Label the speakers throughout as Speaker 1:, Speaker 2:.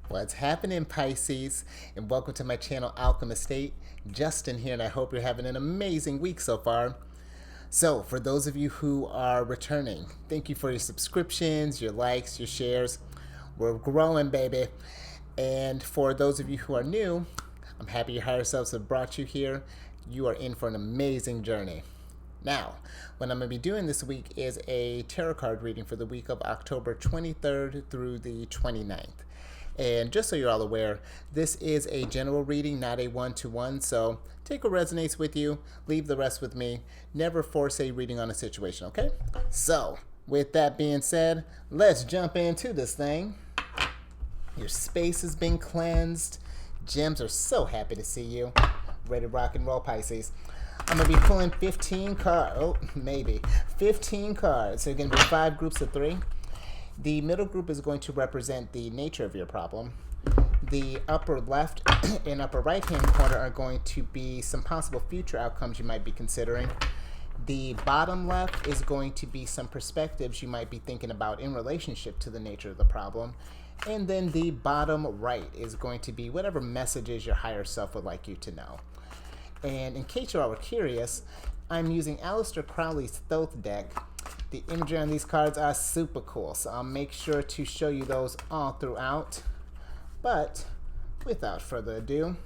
Speaker 1: What's happening, Pisces? And welcome to my channel, Alchemist. Justin here, and I hope you're having an amazing week so far. So, for those of you who are returning, thank you for your subscriptions, your likes, your shares. We're growing, baby. And for those of you who are new, I'm happy your higher selves have brought you here. You are in for an amazing journey. Now, what I'm going to be doing this week is a tarot card reading for the week of October 23rd through the 29th. And just so you're all aware, this is a general reading, not a one-to-one, so take what resonates with you, leave the rest with me. Never force a reading on a situation, okay? So, with that being said, let's jump into this thing. Your space has been cleansed. Gems are so happy to see you. Ready to rock and roll, Pisces. I'm going to be pulling 15 cards. 15 cards. So, you're going to be 5 groups of 3. The middle group is going to represent the nature of your problem. The upper left and upper right hand corner are going to be some possible future outcomes you might be considering. The bottom left is going to be some perspectives you might be thinking about in relationship to the nature of the problem. And then the bottom right is going to be whatever messages your higher self would like you to know. And in case you all were curious, I'm using Aleister Crowley's Thoth deck. The imagery on these cards are super cool, so I'll make sure to show you those all throughout. But without further ado,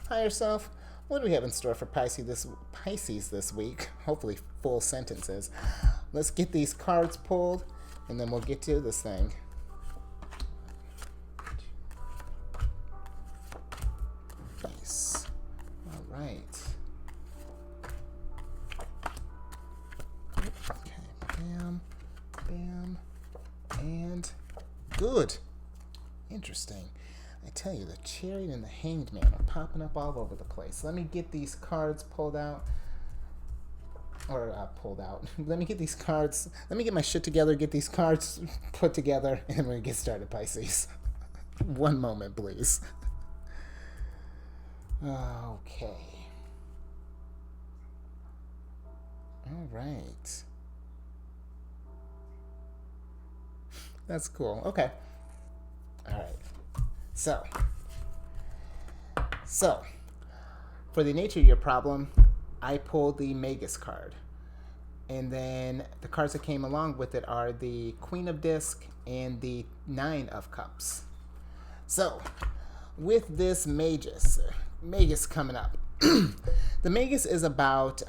Speaker 1: higher self, what do we have in store for Pisces this week? Hopefully full sentences. Let's get these cards pulled, and then we'll get to this thing. Nice. All right. Bam, bam, and good. Interesting. I tell you, the Chariot and the Hanged Man are popping up all over the place. Let me get these cards pulled out. Let me get these cards. Let me get my shit together, get these cards put together, and we're going to get started, Pisces. One moment, please. Okay. All right. That's cool. Okay. All right. So, for the nature of your problem, I pulled the Magus card. And then the cards that came along with it are the Queen of Discs and the Nine of Cups. So, with this Magus coming up, the Magus is about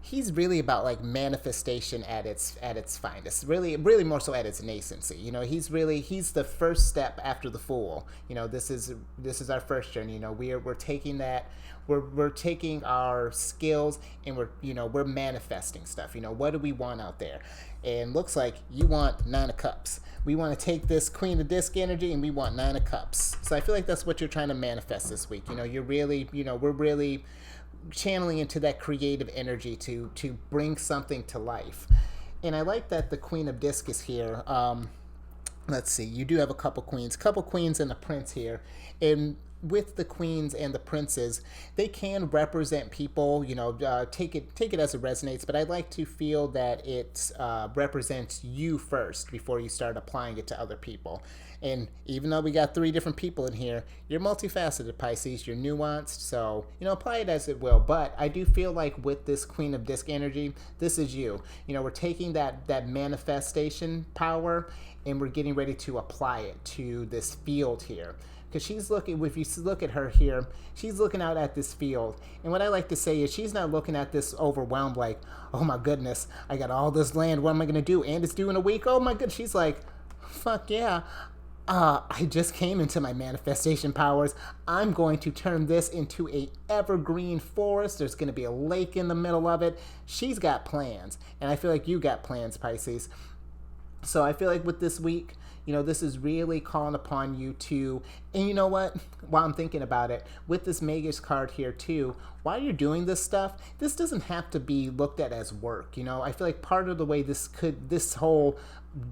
Speaker 1: he's really about like manifestation at its finest, really more so at its nascency. You know, he's the first step after the Fool. You know, this is our first journey. You know, we're taking that, we're taking our skills and we're manifesting stuff. You know, what do we want out there? And looks like you want Nine of Cups. We want to take this Queen of Disc energy and we want Nine of Cups. So I feel like that's what you're trying to manifest this week. You know, we're really channeling into that creative energy to bring something to life. And I like that the Queen of Disc is here. Let's see, you do have a couple queens and a prince here. And with the queens and the princes, they can represent people, take it as it resonates, but I'd like to feel that it represents you first before you start applying it to other people. And even though we got 3 different people in here, you're multifaceted, Pisces, you're nuanced, so, apply it as it will. But I do feel like with this Queen of Disc energy, this is you. We're taking that manifestation power and we're getting ready to apply it to this field here. Because she's looking, if you look at her here, she's looking out at this field. And what I like to say is she's not looking at this overwhelmed like, oh my goodness, I got all this land, what am I going to do? And it's due in a week, oh my goodness. She's like, fuck yeah. I just came into my manifestation powers. I'm going to turn this into a evergreen forest. There's going to be a lake in the middle of it. She's got plans. And I feel like you got plans, Pisces. So I feel like with this week, this is really calling upon you to, and you know what, while I'm thinking about it, with this Magus card here too, while you're doing this stuff, this doesn't have to be looked at as work. I feel like part of the way this whole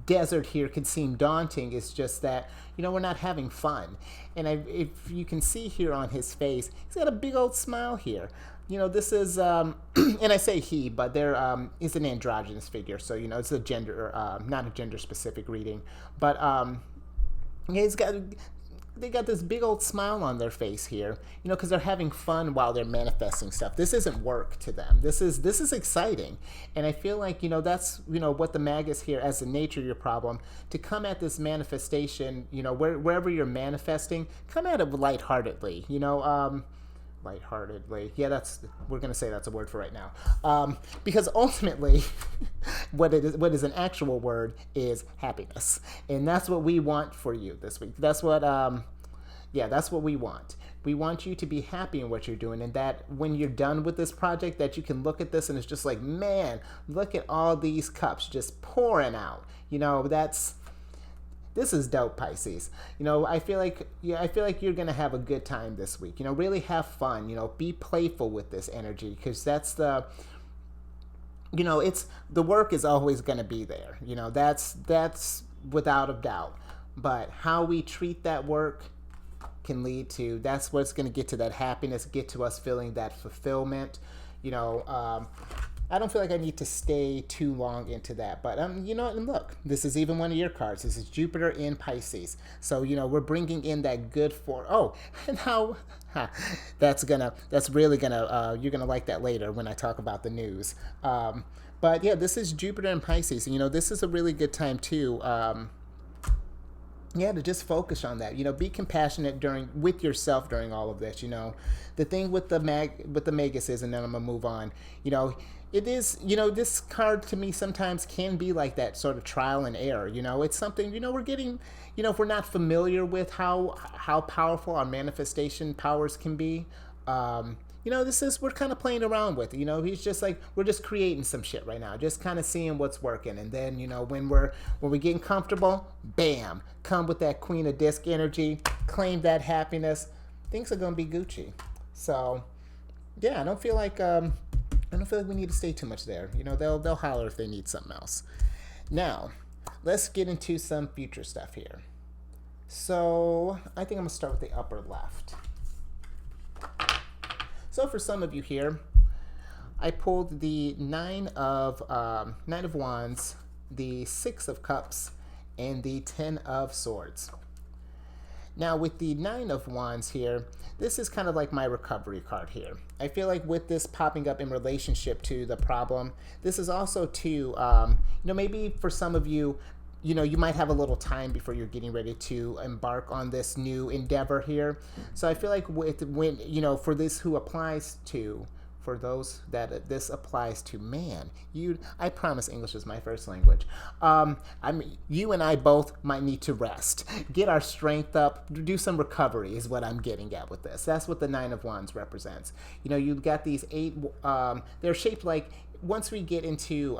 Speaker 1: desert here could seem daunting is just that, we're not having fun. And if you can see here on his face, he's got a big old smile here. This is, and I say he, but there is an androgynous figure, so, it's a gender, not a gender-specific reading, but he's got they got this big old smile on their face here, because they're having fun while they're manifesting stuff. This isn't work to them. This is exciting, and I feel like that's what the Magus here as the nature of your problem, to come at this manifestation, wherever you're manifesting, come at it lightheartedly, lightheartedly. Yeah, we're gonna say that's a word for right now, because ultimately, what is an actual word is happiness, and that's what we want for you this week. That's what that's what we want. We want you to be happy in what you're doing, and that when you're done with this project, that you can look at this and it's just like, man, look at all these cups just pouring out. This is dope, Pisces. I feel like you're gonna have a good time this week. Really have fun. Be playful with this energy, because that's the the work is always gonna be there. That's without a doubt. But how we treat that work can lead to, that's what's gonna get to that happiness, get to us feeling that fulfillment. I don't feel like I need to stay too long into that, but and look, this is even one of your cards. This is Jupiter in Pisces, so we're bringing in that good and how that's really gonna you're gonna like that later when I talk about the news. But yeah, this is Jupiter in Pisces. This is a really good time too. To just focus on that. Be compassionate with yourself during all of this. The thing with the Magus is, and then I'm gonna move on. It is, this card to me sometimes can be like that sort of trial and error. It's something, we're getting, if we're not familiar with how powerful our manifestation powers can be, we're kind of playing around with it. He's just like, we're just creating some shit right now, just kind of seeing what's working. And then, when we're getting comfortable, bam, come with that Queen of Disc energy, claim that happiness. Things are going to be Gucci. So, yeah, I don't feel like we need to stay too much there. They'll holler if they need something else. Now, let's get into some future stuff here. So, I think I'm going to start with the upper left. So, for some of you here, I pulled the Nine of Wands, the Six of Cups, and the Ten of Swords. Now, with the Nine of Wands here, this is kind of like my recovery card here. I feel like with this popping up in relationship to the problem, this is also to, maybe for some of you, you might have a little time before you're getting ready to embark on this new endeavor here. So I feel like for this who applies to, for those that this applies to, man, I promise English is my first language. You and I both might need to rest, get our strength up, do some recovery is what I'm getting at with this. That's what the Nine of Wands represents. You've got these 8, they're shaped like, once we get into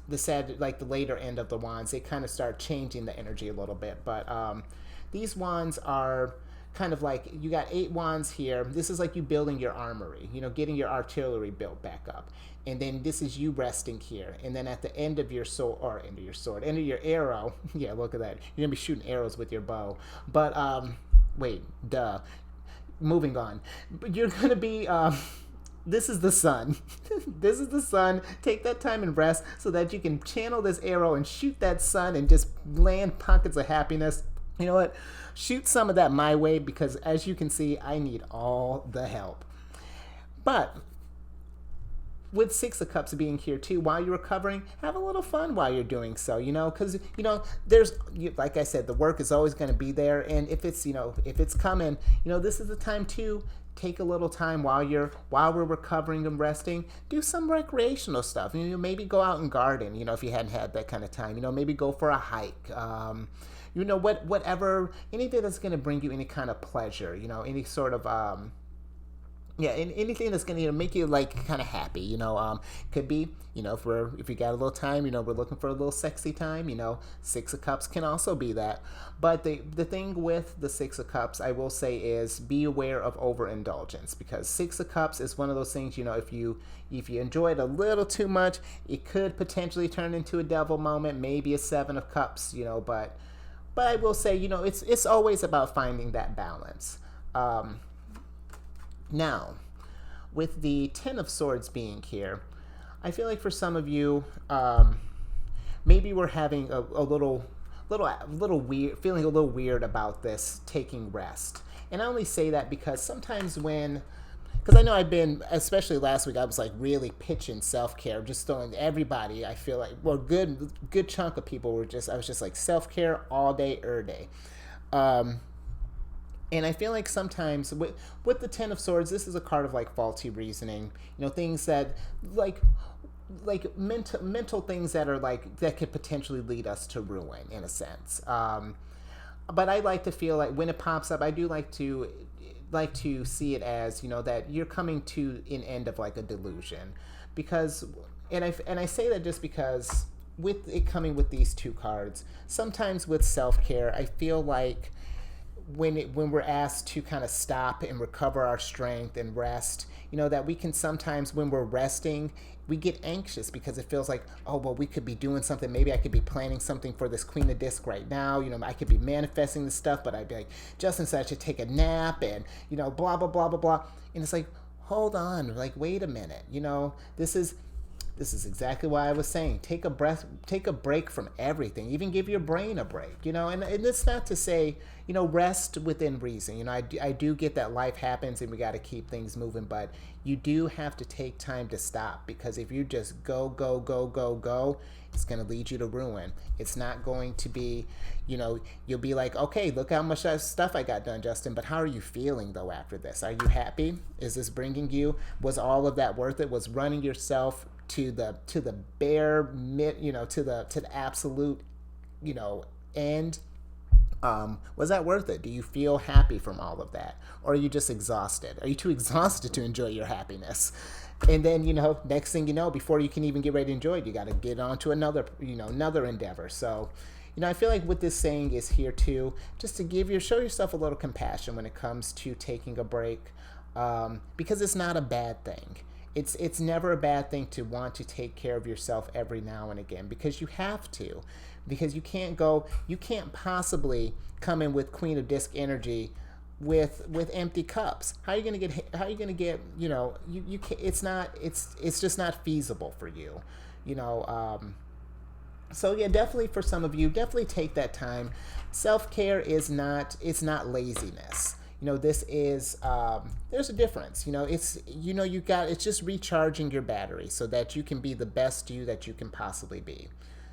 Speaker 1: the later end of the wands, they kind of start changing the energy a little bit. But these wands are kind of like, you got 8 wands here. This is like you building your armory, getting your artillery built back up. And then this is you resting here. And then at the end of your end of your arrow, yeah, look at that. You're going to be shooting arrows with your bow. But, moving on. But you're going to be, this is the sun. This is the sun. Take that time and rest so that you can channel this arrow and shoot that sun and just land pockets of happiness. You know what? Shoot some of that my way, because as you can see, I need all the help. But with Six of Cups being here too, while you're recovering, have a little fun while you're doing so, because, there's, like I said, the work is always going to be there. And if it's coming, this is the time to take a little time while we're recovering and resting, do some recreational stuff. Maybe go out and garden, if you hadn't had that kind of time, maybe go for a hike, whatever, anything that's going to bring you any kind of pleasure, any sort of, anything that's going to make you kind of happy, could be, if you got a little time, we're looking for a little sexy time, Six of Cups can also be that. But the thing with the Six of Cups, I will say, is be aware of overindulgence, because Six of Cups is one of those things, if you enjoy it a little too much, it could potentially turn into a devil moment, maybe a Seven of Cups, but I will say, it's always about finding that balance. Now, with the Ten of Swords being here, I feel like for some of you, maybe we're having a little little weird, feeling a little weird about this taking rest. And I only say that because sometimes because I know I've been, especially last week, I was like really pitching self care, just throwing everybody. I feel like, well, good chunk of people I was just like self care all day, every day. Um, and I feel like sometimes with the Ten of Swords, this is a card of like faulty reasoning. Things that like mental things that are like that could potentially lead us to ruin in a sense. But I like to feel like when it pops up, I do like to see it as that you're coming to an end of like a delusion, because and I say that just because with it coming with these two cards, sometimes with self care, I feel like when we're asked to kind of stop and recover our strength and rest, that we can sometimes, when we're resting, we get anxious because it feels like, oh, well, we could be doing something. Maybe I could be planning something for this Queen of Disc right now. I could be manifesting this stuff, but I'd be like, Justin said I should take a nap and, blah, blah, blah, blah, blah. And it's like, hold on, like, wait a minute. This is exactly why I was saying, take a break from everything. Even give your brain a break, and it's not to say, rest within reason. I do get that life happens and we got to keep things moving, but you do have to take time to stop, because if you just go, go, go, go, go, it's going to lead you to ruin. It's not going to be, you'll be like, okay, look how much stuff I got done, Justin, but how are you feeling though after this? Are you happy? Is this bringing you, was all of that worth it? Was running yourself to the bare to the absolute end, was that worth it? Do you feel happy from all of that, or are you just exhausted? Are you too exhausted to enjoy your happiness? And then next thing you know, before you can even get ready to enjoy it, you got to get on to another endeavor. So I feel like what this saying is here too, just to show yourself a little compassion when it comes to taking a break, because it's not a bad thing. It's never a bad thing to want to take care of yourself every now and again, because you have to, because you can't possibly come in with Queen of Disc energy with empty cups. How are you gonna get you can't, it's just not feasible for you. So yeah, definitely for some of you, definitely take that time. Self-care it's not laziness. This is, there's a difference. It's just recharging your battery so that you can be the best you that you can possibly be.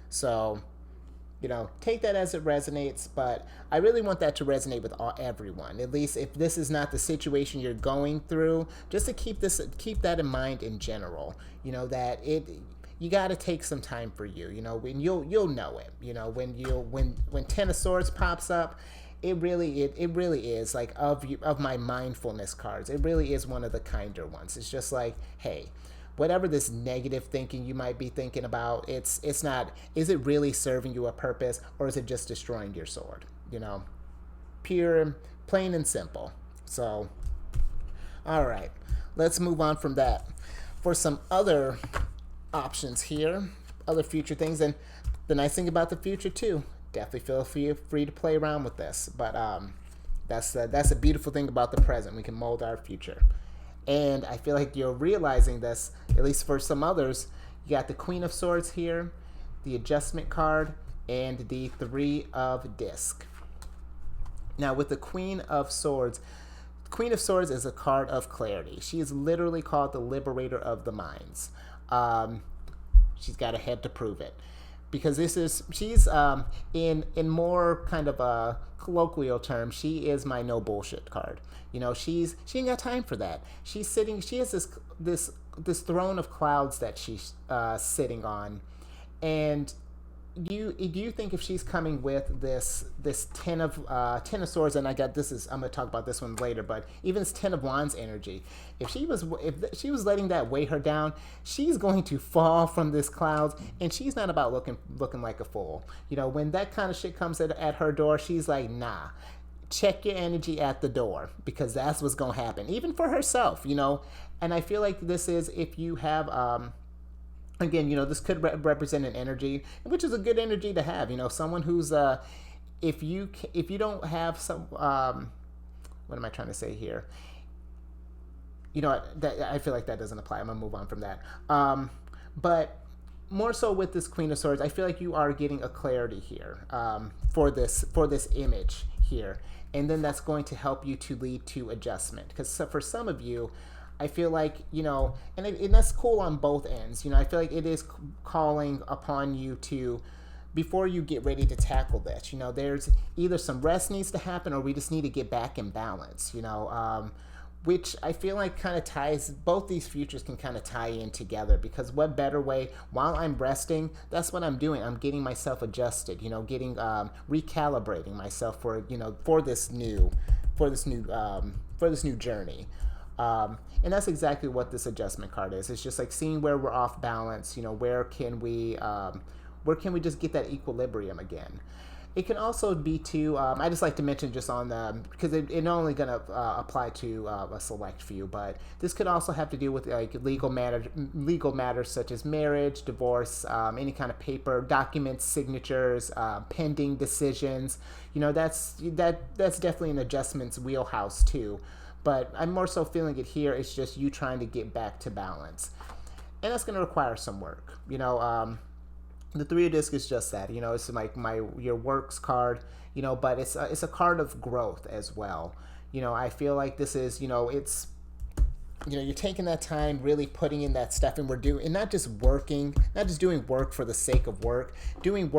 Speaker 1: So, take that as it resonates, but I really want that to resonate with everyone. At least if this is not the situation you're going through, just to keep that in mind in general. That you got to take some time for you. When you'll know it. When Ten of Swords pops up, it really is like of my mindfulness cards. It really is one of the kinder ones. It's just like, hey, whatever this negative thinking you might be thinking about, it's not. Is it really serving you a purpose, or is it just destroying your sword? Pure, plain and simple. So, all right, let's move on from that for some other options here, other future things, and the nice thing about the future too. Definitely feel free to play around with this, but that's a beautiful thing about the present. We can mold our future, and I feel like you're realizing this. At least for some others, you got the Queen of Swords here, the Adjustment card, and the Three of Disc. Now, with the Queen of Swords is a card of clarity. She is literally called the Liberator of the Minds. She's got a head to prove it. Because she's in more kind of a colloquial term, she is my no bullshit card. She ain't got time for that. She has this throne of clouds that she's sitting on, and do you think if she's coming with this ten of swords, and I'm gonna talk about this one later, but even this 10 of wands energy, if she was letting that weigh her down, she's going to fall from this clouds, and she's not about looking like a fool. When that kind of shit comes at her door, she's like, nah, check your energy at the door, because that's what's gonna happen, even for herself. And I feel like this is, if you have again, this could represent an energy, which is a good energy to have. Someone who's if you don't have some what am I trying to say here? That I feel like that doesn't apply. I'm gonna move on from that. But more so with this Queen of Swords, I feel like you are getting a clarity here, for this image here, and then that's going to help you to lead to adjustment. Because for some of you, I feel like, and that's cool on both ends. I feel like it is calling upon you to, before you get ready to tackle this, there's either some rest needs to happen, or we just need to get back in balance, which I feel like kind of ties, both these futures can kind of tie in together, because what better way, while I'm resting, that's what I'm doing. I'm getting myself adjusted, getting, recalibrating myself for, for this new journey. And that's exactly what this adjustment card is. It's just like seeing where we're off balance, where can we just get that equilibrium again. It can also be to, I just like to mention just on the, because it's only going to apply to a select few, but this could also have to do with like legal matters such as marriage, divorce, any kind of paper, documents, signatures, pending decisions. That's definitely an adjustments wheelhouse too. But I'm more so feeling it here. It's just you trying to get back to balance, and that's going to require some work. The Three of Discs is just that. It's like your works card. But it's a card of growth as well. I feel like this is, it's, you're taking that time, really putting in that stuff, and not just doing work for the sake of work, doing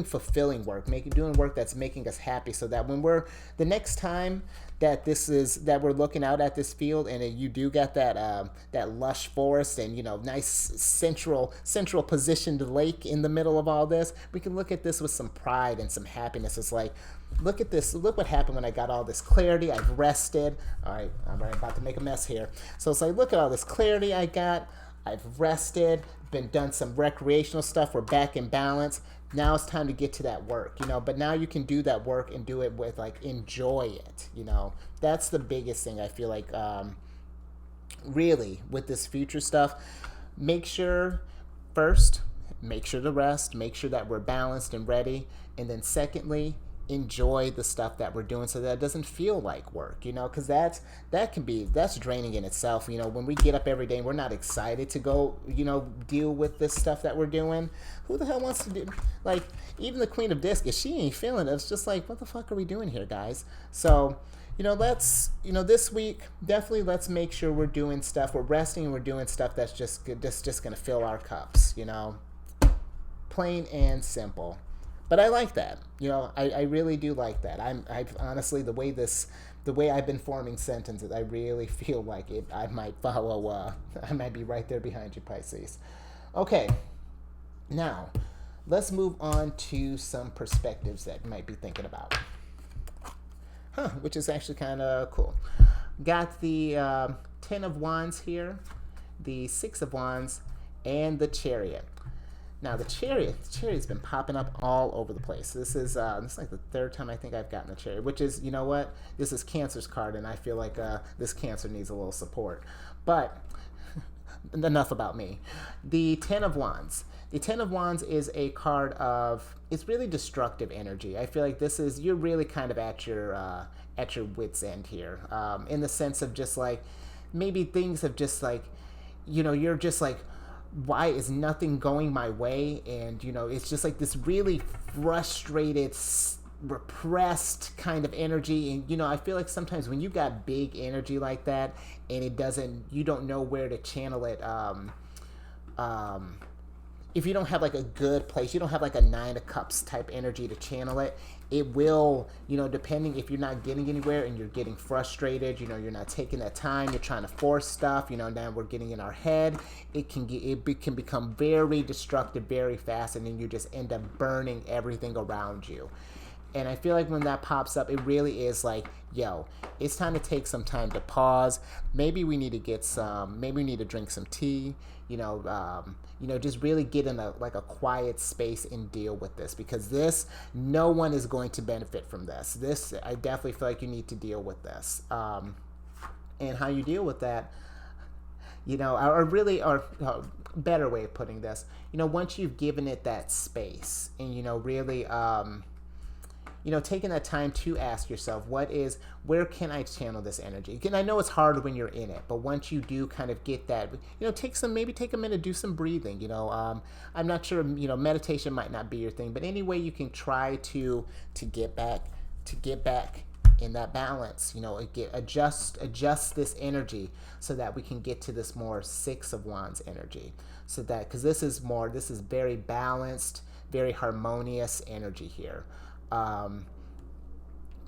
Speaker 1: fulfilling work, doing work that's making us happy, so that when the next time that we're looking out at this field, and you do get that lush forest and nice central positioned lake in the middle of all this, we can look at this with some pride and some happiness. It's like, look at this, look what happened when I got all this clarity. I've rested. All right, I'm about to make a mess here. So it's like, look at all this clarity I got. I've rested, done some recreational stuff. We're back in balance. Now it's time to get to that work, but now you can do that work and do it with enjoy it. That's the biggest thing I feel like, really with this future stuff. Make sure to rest, make sure that we're balanced and ready. And then secondly, enjoy the stuff that we're doing, so that it doesn't feel like work, because that's draining in itself. When we get up every day and we're not excited to go, deal with this stuff that we're doing, who the hell wants to do, even the Queen of Discs, if she ain't feeling it, it's just like, what the fuck are we doing here, guys? So, let's, this week, definitely let's make sure we're doing stuff, we're resting, and we're doing stuff that's just going to fill our cups, plain and simple. But I like that. I really do like that. I've honestly, the way I've been forming sentences, I really feel like it. I might follow. I might be right there behind you, Pisces. Okay. Now, let's move on to some perspectives that you might be thinking about. Which is actually kind of cool. Got the Ten of Wands here, the Six of Wands, and the Chariot. Now, the Chariot's been popping up all over the place. This is like the third time I think I've gotten the Chariot, which is, you know what? This is Cancer's card, and I feel like this Cancer needs a little support. But enough about me. The Ten of Wands. The Ten of Wands is a card of, it's really destructive energy. I feel like you're really kind of at your wit's end here, in the sense of just like, maybe things have just like, you're just like, why is nothing going my way? And it's just like this really frustrated, repressed kind of energy. And I feel like sometimes when you got big energy like that, and you don't know where to channel it, if you don't have like a good place, you don't have like a Nine of Cups type energy to channel it, it will, depending if you're not getting anywhere and you're getting frustrated, you're not taking that time, you're trying to force stuff, now we're getting in our head, it can become very destructive very fast, and then you just end up burning everything around you. And I feel like when that pops up, it really is like, yo, it's time to take some time to pause. Maybe we need to drink some tea, just really get in a quiet space and deal with this, because no one is going to benefit from this. I definitely feel like you need to deal with this. And how you deal with that, or better way of putting this, once you've given it that space and, really, taking that time to ask yourself, where can I channel this energy? And I know it's hard when you're in it, but once you do kind of get that, maybe take a minute, do some breathing. I'm not sure, meditation might not be your thing, but any way you can try to get back in that balance, adjust this energy so that we can get to this more Six of Wands energy. So that, because this is very balanced, very harmonious energy here.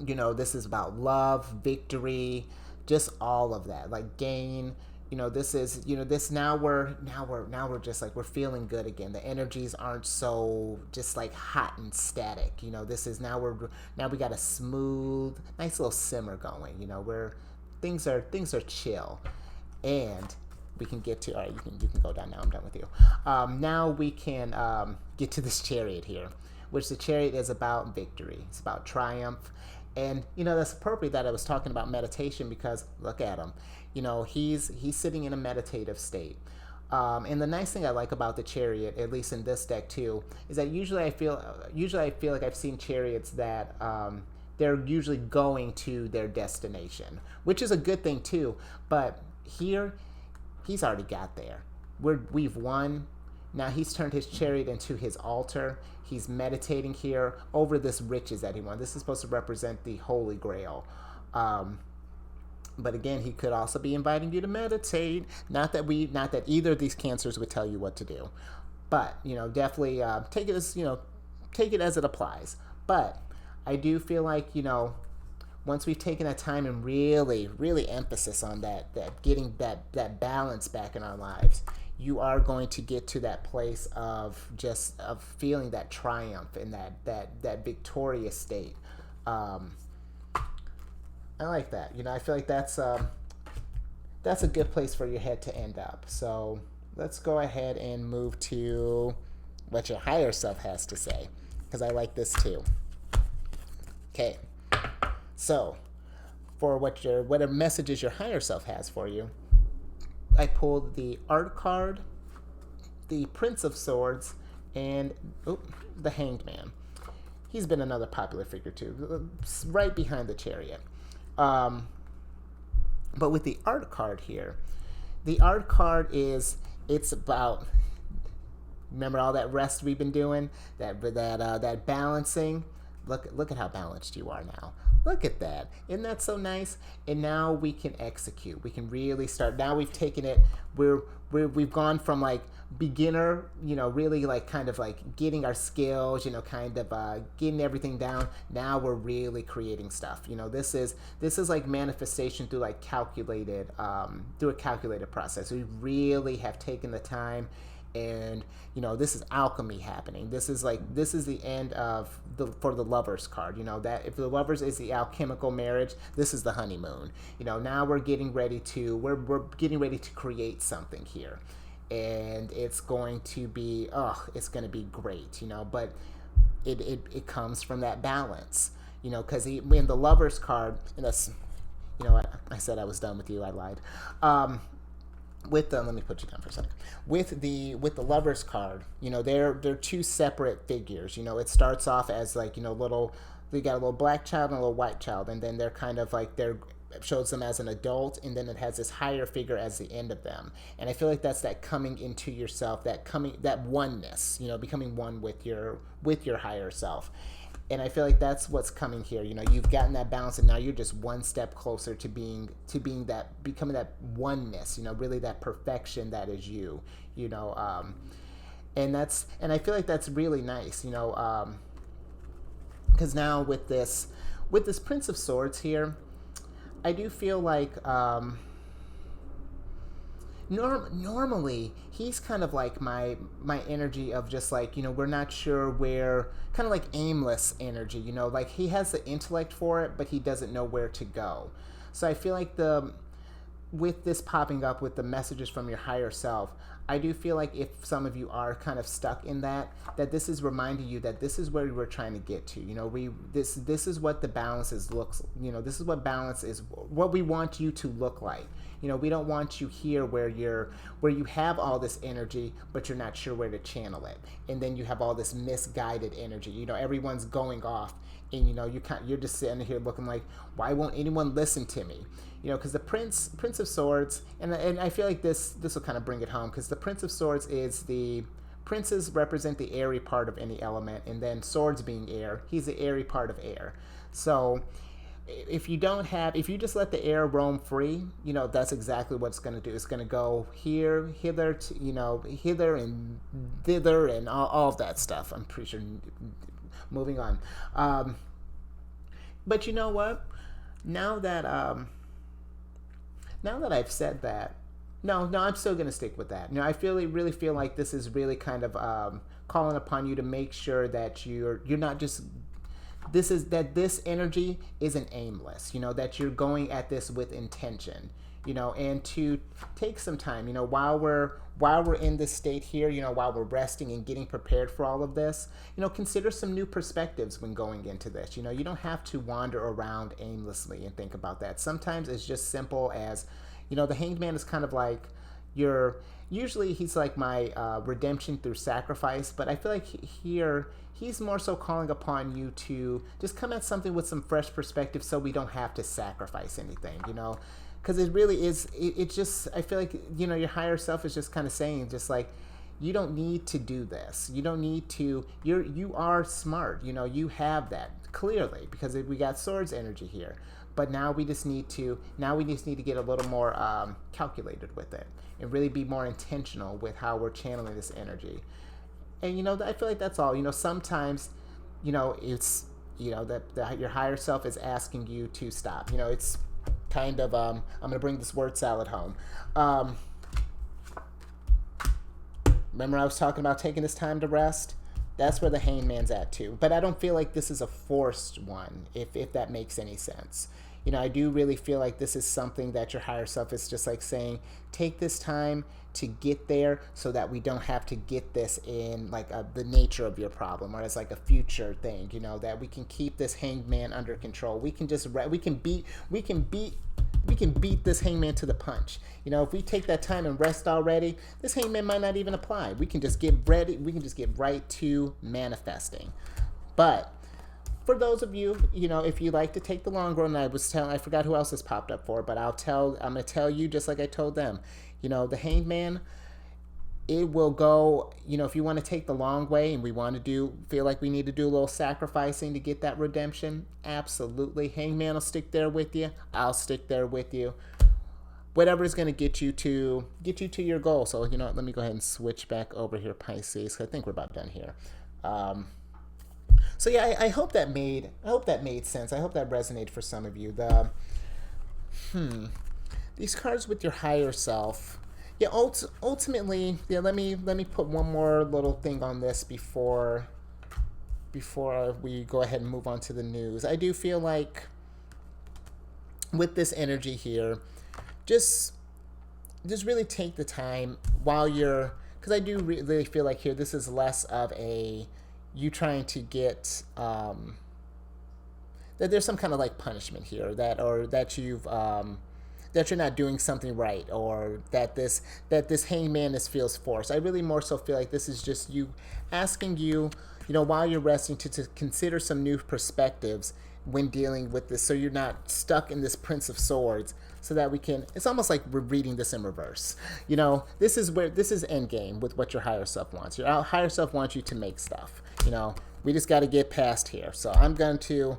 Speaker 1: This is about love, victory, just all of that, like gain. This is, now we're just like, we're feeling good again. The energies aren't so just like hot and static. This is now we got a smooth, nice little simmer going, where things are chill. And we can get to, all right, you can go down now. I'm done with you. Now we can get to this Chariot here, which the Chariot is about victory. It's about triumph. And, that's appropriate that I was talking about meditation, because look at him. He's sitting in a meditative state. And the nice thing I like about the Chariot, at least in this deck too, is that usually I feel like I've seen Chariots that they're usually going to their destination, which is a good thing too. But here, he's already got there. We've won. Now he's turned his Chariot into his altar. He's meditating here over this riches that he won. This is supposed to represent the Holy Grail. But again, he could also be inviting you to meditate. Not that either of these cancers would tell you what to do, but definitely take it as it applies. But I do feel like once we've taken that time and really, really emphasis on that getting that balance back in our lives, you are going to get to that place of feeling that triumph and that victorious state. I like that. I feel like that's a good place for your head to end up. So let's go ahead and move to what your higher self has to say, because I like this too. Okay. So for whatever messages your higher self has for you, I pulled the Art card, the Prince of Swords, and the Hanged Man. He's been another popular figure too, right behind the Chariot. But with the Art card here, the Art card it's about, remember all that rest we've been doing, that balancing. Look at how balanced you are now. Look at that. Isn't that so nice? And now we can execute. We can really start. Now we've taken it. We've gone from like beginner, really like kind of like getting our skills, kind of getting everything down. Now we're really creating stuff. This is like manifestation through a calculated process. We really have taken the time. And this is alchemy happening. This is the end of for the Lovers card. That if the Lovers is the alchemical marriage, this is the honeymoon. Now we're getting ready to create something here, and it's going to be great. But it comes from that balance. Because when the Lovers card, and that's, I said I was done with you. I lied. Let me put you down for a second. With the Lovers card, they're two separate figures. It starts off as like, they got a little black child and a little white child, and then they're kind of like shows them as an adult, and then it has this higher figure as the end of them. And I feel like that's that coming into yourself, that oneness, becoming one with your higher self. And I feel like that's what's coming here. You've gotten that balance, and now you're just one step closer to becoming that oneness. Really that perfection that is you. And I feel like that's really nice. Because now with this Prince of Swords here, I do feel like normally he's kind of like my energy of just like, we're not sure where, kind of like aimless energy, like he has the intellect for it, but he doesn't know where to go. So I feel like with this popping up with the messages from your higher self, I do feel like if some of you are kind of stuck in that this is reminding you that this is where we're trying to get to. This is what the balance looks. This is what balance is. What we want you to look like. We don't want you here where you have all this energy, but you're not sure where to channel it, and then you have all this misguided energy. Everyone's going off, and you're just sitting here looking like, why won't anyone listen to me? Because the Prince of Swords, and I feel like this will kind of bring it home, because the Prince of Swords is the princes represent the airy part of any element, and then swords being air, he's the airy part of air. So if you just let the air roam free, that's exactly what it's going to do. It's going to go here, hither, hither and thither, and all of that stuff. I'm pretty sure. Moving on. But you know what? Now that I've said that, no, I'm still going to stick with that. I really feel like this is really kind of calling upon you to make sure that you're not just, this energy isn't aimless, that you're going at this with intention, and to take some time, while we're in this state here, while we're resting and getting prepared for all of this, consider some new perspectives when going into this. You don't have to wander around aimlessly and think about that. Sometimes it's just simple as, the Hanged Man is kind of like usually he's like my redemption through sacrifice, but I feel like here he's more so calling upon you to just come at something with some fresh perspective, so we don't have to sacrifice anything, because it really is, it just, I feel like, your higher self is just kind of saying, just like, you don't need to do this. You don't need to, you are smart, you have that clearly, because we got swords energy here. But now we just need to get a little more calculated with it, and really be more intentional with how we're channeling this energy. And I feel like that's all. Sometimes, it's that your higher self is asking you to stop. It's kind of I'm gonna bring this word salad home. Remember I was talking about taking this time to rest? That's where the Hanged Man's at too. But I don't feel like this is a forced one, if that makes any sense. I do really feel like this is something that your higher self is just like saying, take this time to get there, so that we don't have to get this in like the nature of your problem, or as like a future thing, that we can keep this Hanged Man under control. We can just we can beat this Hanged Man to the punch. If we take that time and rest already, this Hanged Man might not even apply. We can just get ready. We can just get right to manifesting. But for those of you, if you like to take the long road, and I forgot who else this popped up for, but I'm going to tell you just like I told them, the Hanged Man, it will go, if you want to take the long way and we want to feel like we need to do a little sacrificing to get that redemption, absolutely. Hanged Man will stick there with you. I'll stick there with you. Whatever is going to get you to your goal. So, let me go ahead and switch back over here, Pisces. I think we're about done here. So yeah, I hope that made sense. I hope that resonated for some of you. These cards with your higher self. Yeah, ultimately, yeah. Let me put one more little thing on this before we go ahead and move on to the news. I do feel like with this energy here, just really take the time while you're, because I do really feel like here this is less of a you trying to get that there's some kind of like punishment here, that you've that you're not doing something right, or that this Hanged Man feels forced. I really more so feel like this is just you asking you, while you're resting, to consider some new perspectives when dealing with this, so you're not stuck in this Prince of Swords, so that we can, it's almost like we're reading this in reverse. This is endgame with what your higher self wants. Your higher self wants you to make stuff. We just got to get past here. So I'm going to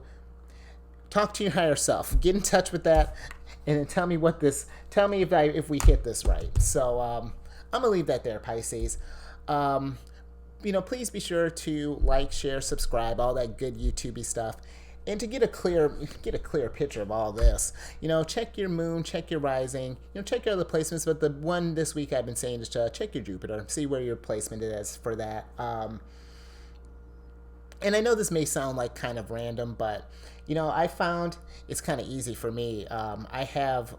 Speaker 1: talk to your higher self, get in touch with that, and then tell me if we hit this right. So I'm gonna leave that there, Pisces. Please be sure to like, share, subscribe, all that good YouTube-y stuff. And to get a clear picture of all this, check your moon, check your rising, check your other placements. But the one this week I've been saying is to check your Jupiter, see where your placement is for that. And I know this may sound like kind of random, but I found it's kind of easy for me. I have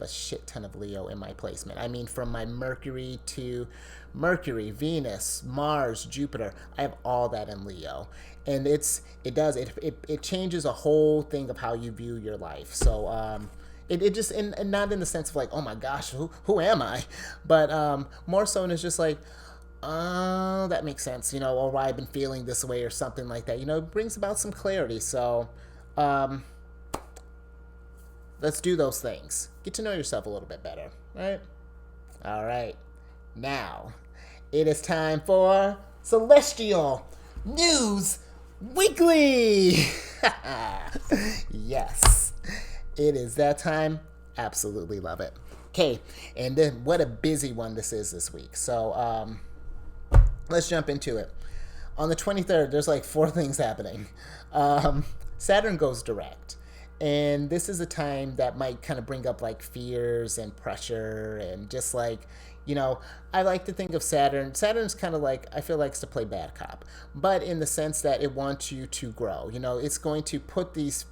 Speaker 1: a shit ton of Leo in my placement. I mean, from my Mercury to Venus, Mars, Jupiter, I have all that in Leo. And it changes a whole thing of how you view your life. So it just, and not in the sense of like, oh my gosh, who am I? But more so, and it's just like, Oh, that makes sense. Or why I've been feeling this way or something like that. It brings about some clarity. So, um, let's do those things. Get to know yourself a little bit better, right? All right. Now, it is time for Celestial News Weekly. Yes, it is that time. Absolutely love it. Okay, and then what a busy one this is this week. So, let's jump into it. On the 23rd, there's like 4 things happening. Saturn goes direct. And this is a time that might kind of bring up like fears and pressure and just like, I like to think of Saturn. Saturn's kind of like, I feel likes to play bad cop, but in the sense that it wants you to grow. It's going to put this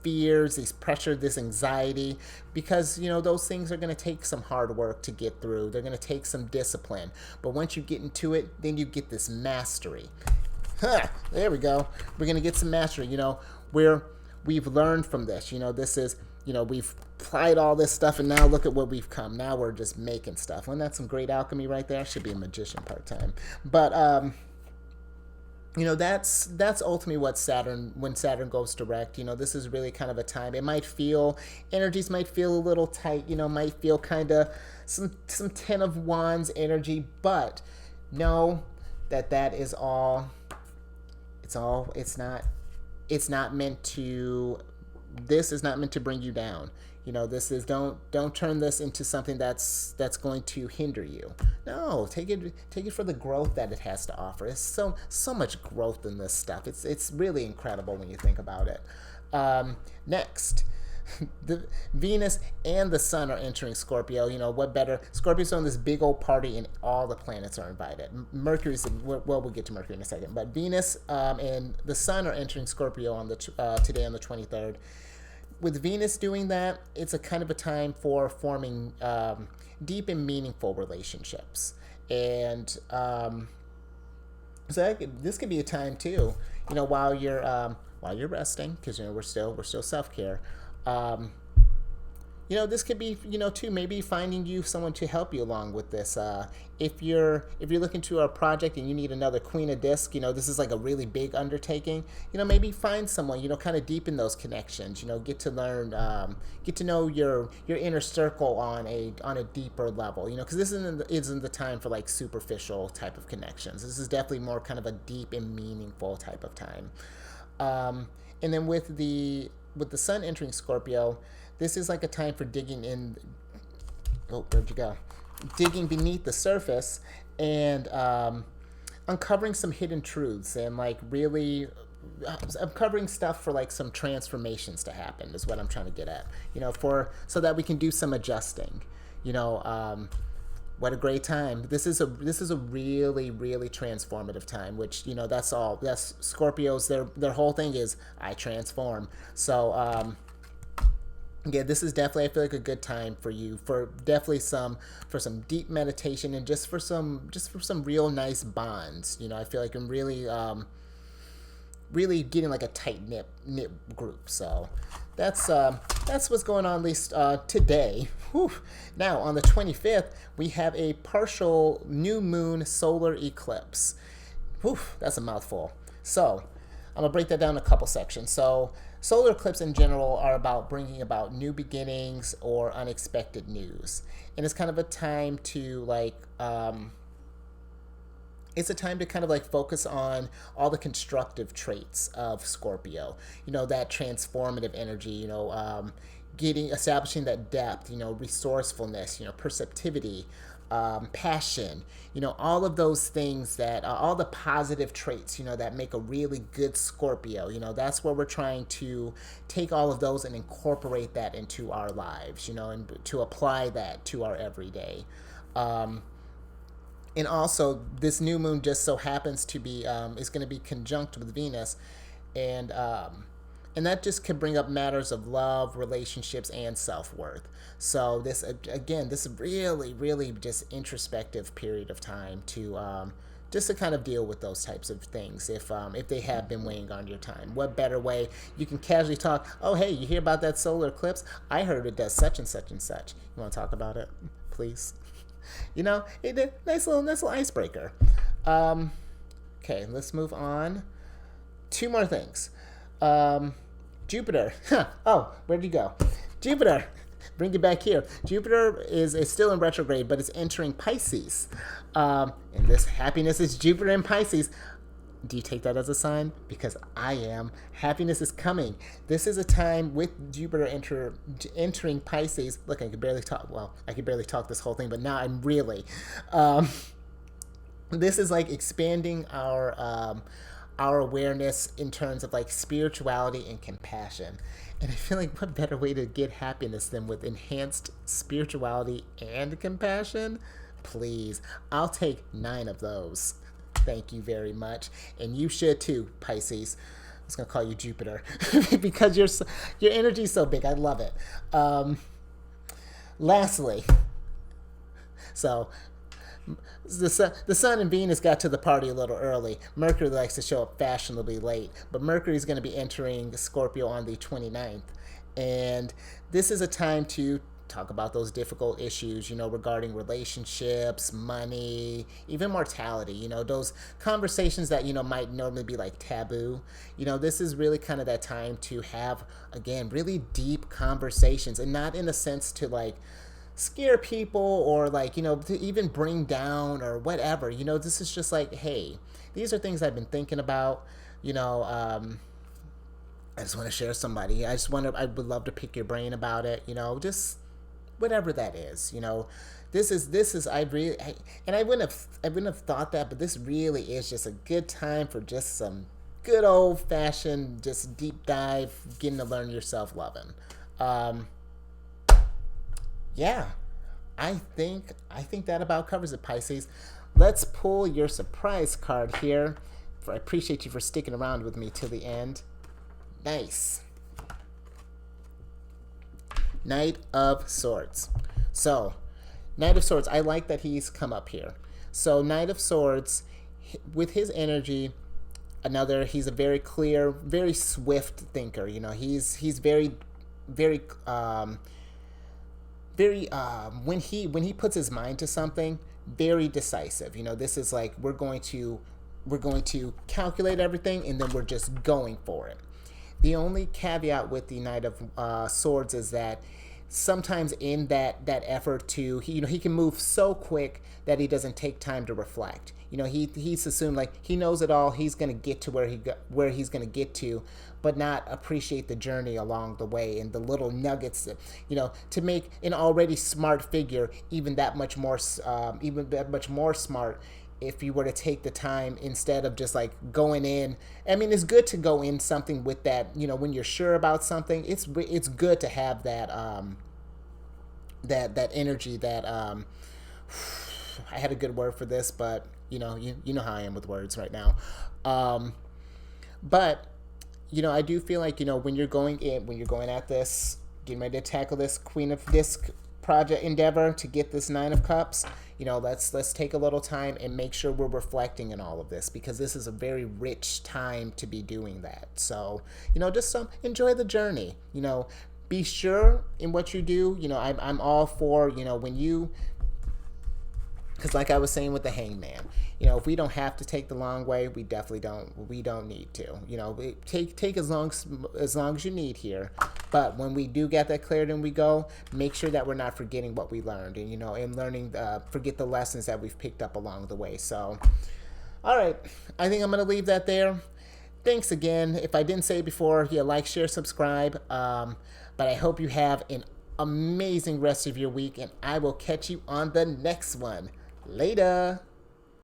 Speaker 1: fears, these pressure, this anxiety, because those things are going to take some hard work to get through. They're going to take some discipline, but once you get into it, then you get this mastery. There we go. We're going to get some mastery. We've learned from this. This is, we've applied all this stuff, and now look at what we've come. Now we're just making stuff. Wasn't that some great alchemy right there? I should be a magician part-time. But, that's ultimately what when Saturn goes direct, this is really kind of a time. Energies might feel a little tight, might feel kind of some 10 of Wands energy, but know that is all, it's not meant to, this is not meant to bring you down. This is, don't turn this into something that's going to hinder you. No, take it for the growth that it has to offer. It's so much growth in this stuff. It's really incredible when you think about it. Next, the Venus and the Sun are entering Scorpio. What better? Scorpio's throwing this big old party, and all the planets are invited. Mercury's, we'll get to Mercury in a second, but Venus and the Sun are entering Scorpio on today on the 23rd. With Venus doing that, it's a kind of a time for forming deep and meaningful relationships, and so this could be a time too. While you're resting, because we're still self-care. This could be, too, maybe finding you someone to help you along with this. If you're looking to a project and you need another Queen of Disc, this is like a really big undertaking. Maybe find someone, kind of deepen those connections. Get to learn, get to know your inner circle on a deeper level. Because this isn't the time for like superficial type of connections. This is definitely more kind of a deep and meaningful type of time. And then with the Sun entering Scorpio, this is like a time for digging in. Oh, where'd you go? Digging beneath the surface and uncovering some hidden truths and like really uncovering stuff for like some transformations to happen is what I'm trying to get at. So that we can do some adjusting. What a great time. This is a really, really transformative time, which, that's Scorpios, their whole thing is I transform. So, yeah, this is definitely, I feel like, a good time for you, for some deep meditation and just for some real nice bonds. I feel like I'm really getting like a tight knit group. So that's what's going on, at least today. Whew. Now on the 25th, we have a partial new moon solar eclipse. Whew, that's a mouthful. So I'm gonna break that down in a couple sections. So solar eclipses in general are about bringing about new beginnings or unexpected news, and it's kind of a time to like. It's a time to kind of like focus on all the constructive traits of Scorpio. That transformative energy. Establishing that depth. Resourcefulness. Perceptivity. Passion, all of those things all the positive traits, that make a really good Scorpio. That's where we're trying to take all of those and incorporate that into our lives, and to apply that to our everyday. And also, this new moon just so happens to be is going to be conjunct with Venus, and that just can bring up matters of love, relationships, and self-worth. So this is really, really just introspective period of time to just to kind of deal with those types of things if they have been weighing on your time. What better way you can casually talk? Oh, hey, you hear about that solar eclipse? I heard it does such and such and such. You want to talk about it, please? Nice little icebreaker. Okay, let's move on. Two more things. Jupiter. Oh, where'd you go? Jupiter. Bring it back here. Jupiter is still in retrograde, but it's entering Pisces. And this happiness is Jupiter in Pisces. Do you take that as a sign? Because I am. Happiness is coming. This is a time with Jupiter entering Pisces. Look, I could barely talk. Well, I could barely talk this whole thing, but now I'm really. This is like expanding our awareness in terms of like spirituality and compassion. And I feel like what better way to get happiness than with enhanced spirituality and compassion? Please, I'll take 9 of those. Thank you very much. And you should too, Pisces. I was going to call you Jupiter because your energy is so big. I love it. Lastly, so the sun and Venus got to the party a little early. Mercury likes to show up fashionably late, but Mercury is going to be entering Scorpio on the 29th. And this is a time to talk about those difficult issues, regarding relationships, money, even mortality, those conversations that, might normally be like taboo. This is really kind of that time to have, again, really deep conversations, and not in a sense to like scare people or like, to even bring down or whatever. This is just like, hey, these are things I've been thinking about. I just want to share somebody. I would love to pick your brain about it, just whatever that is. This is I wouldn't have thought that, but this really is just a good time for just some good old fashioned, just deep dive, getting to learn yourself loving. Yeah, I think that about covers it, Pisces. Let's pull your surprise card here. I appreciate you for sticking around with me till the end. Nice. Knight of Swords. So, Knight of Swords, I like that he's come up here. So, Knight of Swords, with his energy, he's a very clear, very swift thinker. He's very when he puts his mind to something, very decisive. This is like we're going to calculate everything and then we're just going for it. The only caveat with the Knight of Swords is that sometimes in that effort to he can move so quick that he doesn't take time to reflect. He's assumed like he knows it all. He's going to get to where he's going to get to, but not appreciate the journey along the way and the little nuggets that, to make an already smart figure even that much more smart. If you were to take the time instead of just like going in, I mean, it's good to go in something with that, when you're sure about something, it's good to have that, that energy that, I had a good word for this, but you know how I am with words right now. But, I do feel like, when you're going at this, getting ready to tackle this Queen of Disc project endeavor to get this 9 of Cups, let's take a little time and make sure we're reflecting in all of this, because this is a very rich time to be doing that. So, just enjoy the journey. Be sure in what you do. I'm all for, when you, because like I was saying with the Hangman, if we don't have to take the long way, we definitely don't need to. Take as long as you need here. But when we do get that clarity and we go, make sure that we're not forgetting what we learned, and learning, forget the lessons that we've picked up along the way. So, all right, I think I'm going to leave that there. Thanks again. If I didn't say it before, like, share, subscribe. But I hope you have an amazing rest of your week, and I will catch you on the next one. Later.